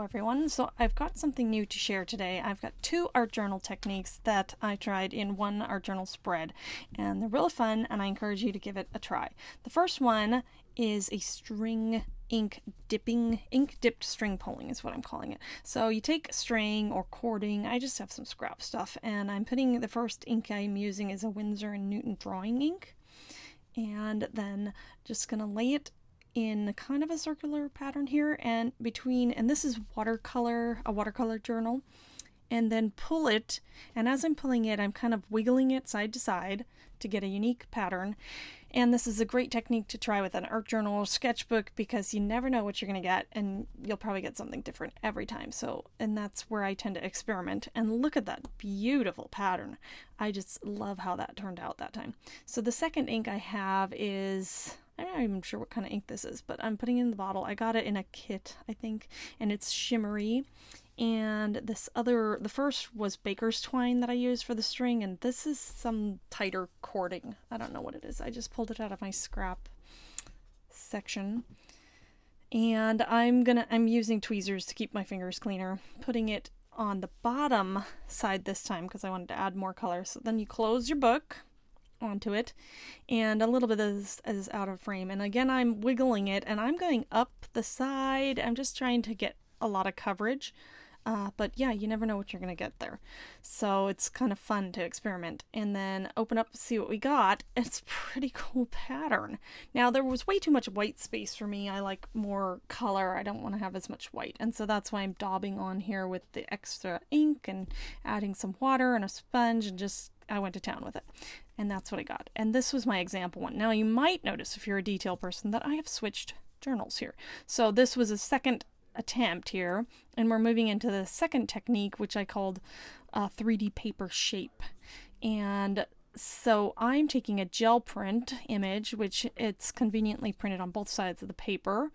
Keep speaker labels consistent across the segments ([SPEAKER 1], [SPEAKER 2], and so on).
[SPEAKER 1] Hello everyone, so I've got something new to share today. I've got two art journal techniques that I tried in one art journal spread, and they're really fun and I encourage you to give it a try. The first one is a string ink dipped string pulling is what I'm calling it. So you take string or cording, I just have some scrap stuff, and I'm putting the first ink I'm using is a Winsor & Newton drawing ink, and then just gonna lay it in kind of a circular pattern here and this is a watercolor journal, and then pull it, and as I'm pulling it I'm kind of wiggling it side to side to get a unique pattern. And this is a great technique to try with an art journal or sketchbook because you never know what you're going to get, and you'll probably get something different every time. And that's where I tend to experiment. And look at that beautiful pattern. I just love how that turned out that time. So the second ink I have is, I'm not even sure what kind of ink this is, but I'm putting it in the bottle. I got it in a kit, I think, and it's shimmery. And the first was baker's twine that I used for the string, and this is some tighter cording. I don't know what it is. I just pulled it out of my scrap section. And I'm using tweezers to keep my fingers cleaner, putting it on the bottom side this time because I wanted to add more color. So then you close your book onto it, and a little bit is out of frame. And again, I'm wiggling it and I'm going up the side. I'm just trying to get a lot of coverage. But yeah, you never know what you're going to get there. So it's kind of fun to experiment. And then open up to see what we got. It's a pretty cool pattern. Now, there was way too much white space for me. I like more color. I don't want to have as much white. And so that's why I'm daubing on here with the extra ink and adding some water and a sponge, and I went to town with it. And that's what I got. And this was my example one. Now, you might notice if you're a detail person that I have switched journals here. So this was a second attempt here, and we're moving into the second technique, which I called 3D paper shape. And so I'm taking a gel print image, which it's conveniently printed on both sides of the paper,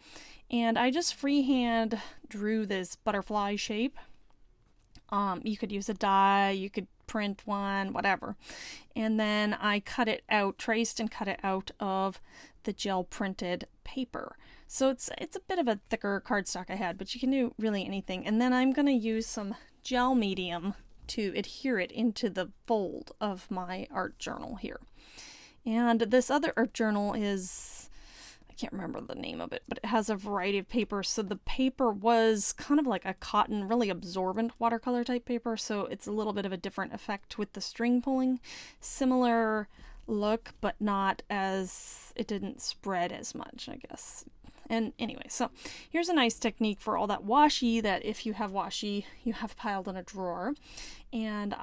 [SPEAKER 1] and I just freehand drew this butterfly shape. You could use a die, you could print one, whatever. And then I traced and cut it out of the gel printed paper. So it's a bit of a thicker cardstock I had, but you can do really anything. And then I'm going to use some gel medium to adhere it into the fold of my art journal here. And this other art journal is, I can't remember the name of it, but it has a variety of papers. So the paper was kind of like a cotton, really absorbent watercolor type paper. So it's a little bit of a different effect with the string pulling. Similar look, but it didn't spread as much, I guess. And anyway, so here's a nice technique for all that washi that if you have washi, you have piled in a drawer. And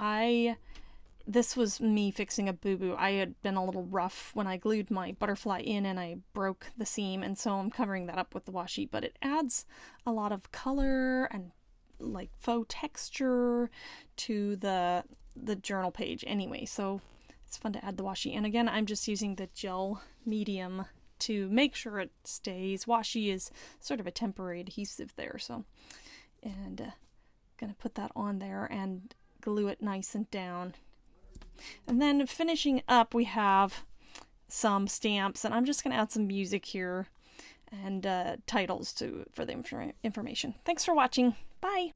[SPEAKER 1] this was me fixing a boo-boo. I had been a little rough when I glued my butterfly in and I broke the seam, and so I'm covering that up with the washi, but it adds a lot of color and like faux texture to the journal page anyway, so it's fun to add the washi. And again, I'm just using the gel medium to make sure it stays. Washi is sort of a temporary adhesive there, so, and gonna put that on there and glue it nice and down. And then finishing up, we have some stamps, and I'm just gonna add some music here and titles for the information. Thanks for watching. Bye.